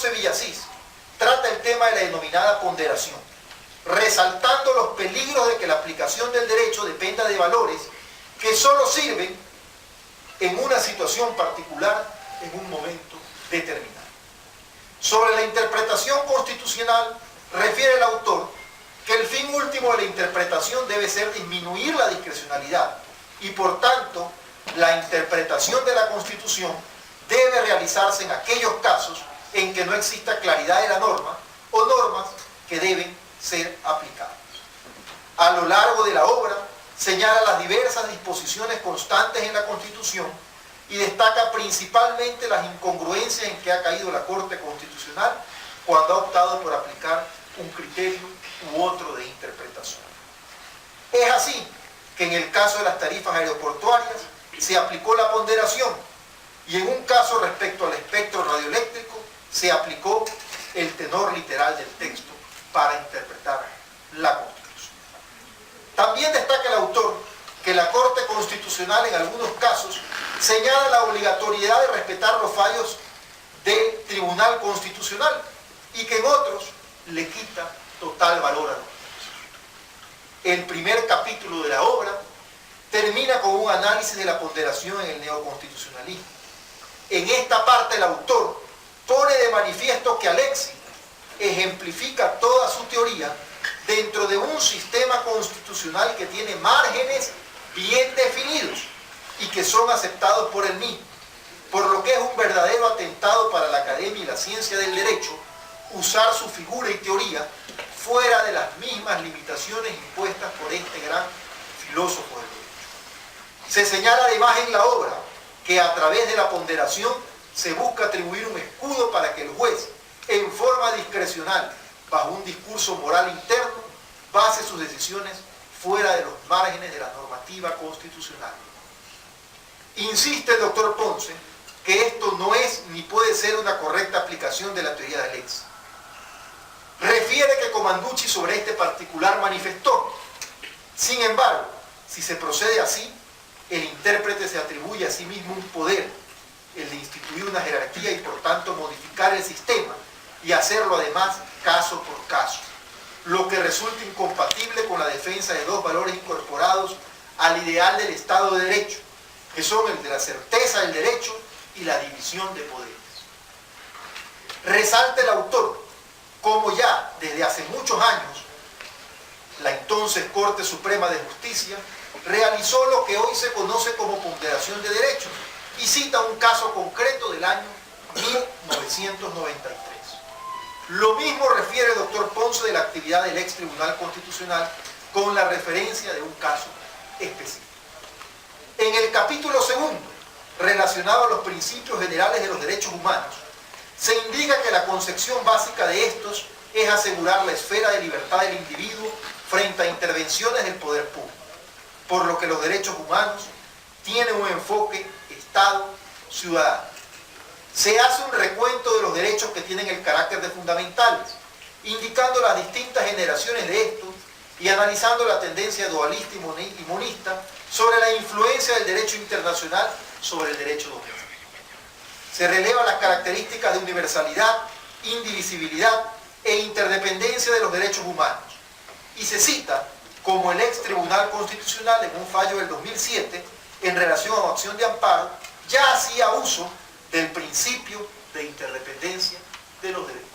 Ponce Villasís trata el tema de la denominada ponderación, resaltando los peligros de que la aplicación del derecho dependa de valores que solo sirven en una situación particular, en un momento determinado. Sobre la interpretación constitucional, refiere el autor que el fin último de la interpretación debe ser disminuir la discrecionalidad y, por tanto, la interpretación de la Constitución debe realizarse en aquellos casos en que no exista claridad de la norma o normas que deben ser aplicadas. A lo largo de la obra señala las diversas disposiciones constantes en la Constitución y destaca principalmente las incongruencias en que ha caído la Corte Constitucional cuando ha optado por aplicar un criterio u otro de interpretación. Es así que en el caso de las tarifas aeroportuarias se aplicó la ponderación y en un caso respecto al espectro radioeléctrico se aplicó el tenor literal del texto para interpretar la Constitución. También destaca el autor que la Corte Constitucional en algunos casos señala la obligatoriedad de respetar los fallos del Tribunal Constitucional y que en otros le quita total valor a los mismos. El primer capítulo de la obra termina con un análisis de la ponderación en el neoconstitucionalismo. En esta parte el autor pone de manifiesto que Alexis ejemplifica toda su teoría dentro de un sistema constitucional que tiene márgenes bien definidos y que son aceptados por él mismo, por lo que es un verdadero atentado para la academia y la ciencia del derecho usar su figura y teoría fuera de las mismas limitaciones impuestas por este gran filósofo del derecho. Se señala además en la obra que a través de la ponderación se busca atribuir un escudo para que el juez, en forma discrecional, bajo un discurso moral interno, base sus decisiones fuera de los márgenes de la normativa constitucional. Insiste el doctor Ponce que esto no es ni puede ser una correcta aplicación de la teoría de Alexis. Refiere que Comanducci sobre este particular manifestó: sin embargo, si se procede así, el intérprete se atribuye a sí mismo un poder, el de instituir una jerarquía y por tanto modificar el sistema y hacerlo además caso por caso, lo que resulta incompatible con la defensa de dos valores incorporados al ideal del Estado de Derecho, que son el de la certeza del derecho y la división de poderes. Resalta el autor como ya desde hace muchos años la entonces Corte Suprema de Justicia realizó lo que hoy se conoce como ponderación de derechos y cita un caso concreto del año 1993. Lo mismo refiere el doctor Ponce de la actividad del ex Tribunal Constitucional con la referencia de un caso específico. En el capítulo segundo, relacionado a los principios generales de los derechos humanos, se indica que la concepción básica de estos es asegurar la esfera de libertad del individuo frente a intervenciones del poder público, por lo que los derechos humanos tienen un enfoque Estado-ciudadano. Se hace un recuento de los derechos que tienen el carácter de fundamentales, indicando las distintas generaciones de estos y analizando la tendencia dualista y monista sobre la influencia del derecho internacional sobre el derecho doméstico. Se relevan las características de universalidad, indivisibilidad e interdependencia de los derechos humanos y se cita como el ex Tribunal Constitucional en un fallo del 2007 en relación a una acción de amparo ya hacía uso del principio de interdependencia de los derechos,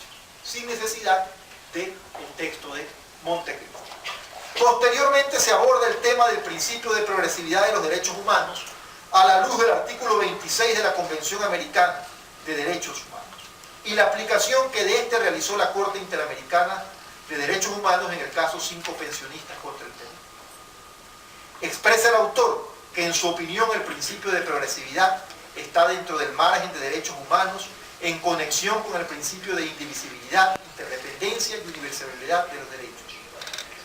sin necesidad del texto de Montecristo. Posteriormente se aborda el tema del principio de progresividad de los derechos humanos a la luz del artículo 26 de la Convención Americana de Derechos Humanos y la aplicación que de este realizó la Corte Interamericana de Derechos Humanos en el caso 5 pensionistas contra el Perú. Expresa el autor que en su opinión el principio de progresividad está dentro del margen de derechos humanos en conexión con el principio de indivisibilidad, interdependencia y universalidad de los derechos.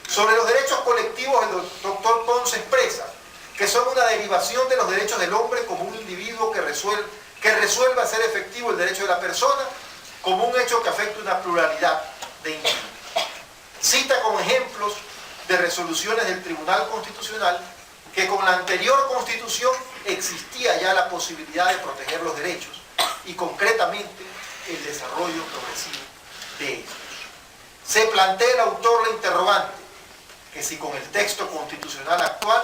Sobre los derechos colectivos, el doctor Ponce expresa que son una derivación de los derechos del hombre como un individuo que resuelva hacer efectivo el derecho de la persona como un hecho que afecta una pluralidad de individuos. Cita como ejemplos de resoluciones del Tribunal Constitucional que con la anterior Constitución existía ya la posibilidad de proteger los derechos y concretamente el desarrollo progresivo de ellos. Se plantea el autor la interrogante, que si con el texto constitucional actual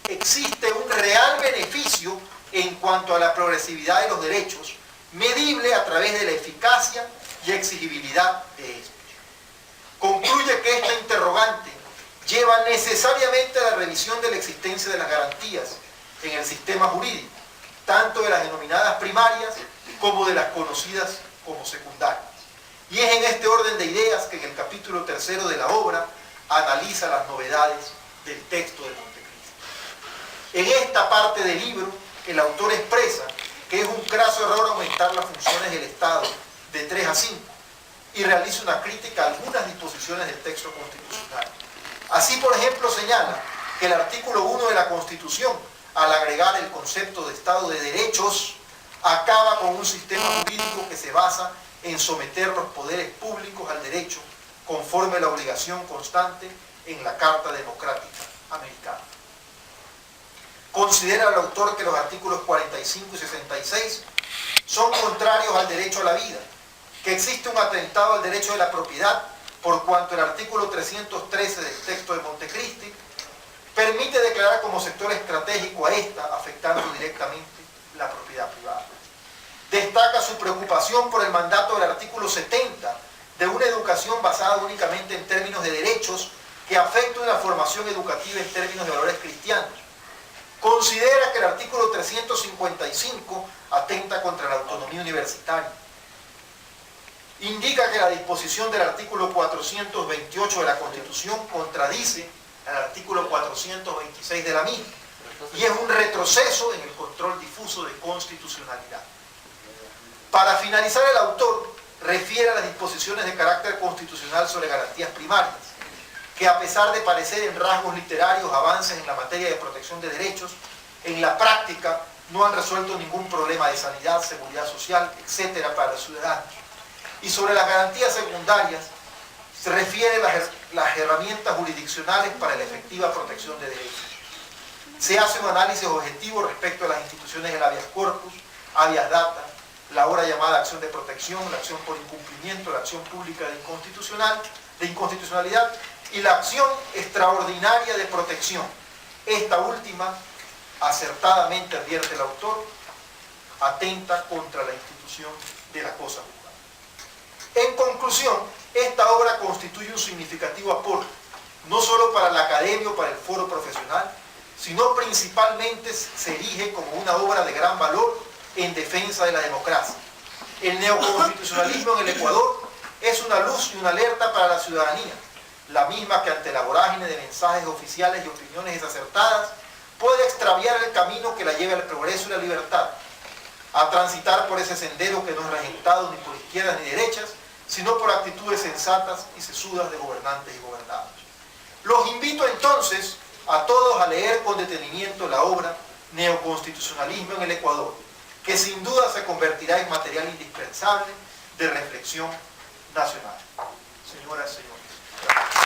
existe un real beneficio en cuanto a la progresividad de los derechos, medible a través de la eficacia y exigibilidad de estos. Concluye que esta interrogante lleva necesariamente a la revisión de la existencia de las garantías en el sistema jurídico, tanto de las denominadas primarias como de las conocidas como secundarias. Y es en este orden de ideas que en el capítulo 3 de la obra analiza las novedades del texto de Montecristi. En esta parte del libro, el autor expresa que es un craso error aumentar las funciones del Estado de 3 a 5 y realiza una crítica a algunas disposiciones del texto constitucional. Así, por ejemplo, señala que el artículo 1 de la Constitución, al agregar el concepto de Estado de Derechos, acaba con un sistema jurídico que se basa en someter los poderes públicos al derecho, conforme a la obligación constante en la Carta Democrática Americana. Considera el autor que los artículos 45 y 66 son contrarios al derecho a la vida, que existe un atentado al derecho de la propiedad, por cuanto el artículo 313 del texto de Montecristi permite declarar como sector estratégico a esta, afectando directamente la propiedad privada. Destaca su preocupación por el mandato del artículo 70 de una educación basada únicamente en términos de derechos que afecta una formación educativa en términos de valores cristianos. Considera que el artículo 355 atenta contra la autonomía universitaria. Indica que la disposición del artículo 428 de la Constitución contradice al artículo 426 de la misma y es un retroceso en el control difuso de constitucionalidad. Para finalizar, el autor refiere a las disposiciones de carácter constitucional sobre garantías primarias, que a pesar de parecer en rasgos literarios avances en la materia de protección de derechos, en la práctica no han resuelto ningún problema de sanidad, seguridad social, etcétera, para los ciudadanos. Y sobre las garantías secundarias, se refiere a las herramientas jurisdiccionales para la efectiva protección de derechos. Se hace un análisis objetivo respecto a las instituciones del habeas corpus, habeas data, la ahora llamada acción de protección, la acción por incumplimiento, la acción pública de inconstitucionalidad y la acción extraordinaria de protección. Esta última, acertadamente advierte el autor, atenta contra la institución de la cosa juzgada. En conclusión, esta obra constituye un significativo aporte, no solo para la academia o para el foro profesional, sino principalmente se erige como una obra de gran valor en defensa de la democracia. El neoconstitucionalismo en el Ecuador es una luz y una alerta para la ciudadanía, la misma que ante la vorágine de mensajes oficiales y opiniones desacertadas puede extraviar el camino que la lleve al progreso y la libertad, a transitar por ese sendero que no es regentado ni por izquierdas ni derechas, sino por actitudes sensatas y sesudas de gobernantes y gobernados. Los invito entonces a todos a leer con detenimiento la obra Neoconstitucionalismo en el Ecuador, que sin duda se convertirá en material indispensable de reflexión nacional. Señoras y señores.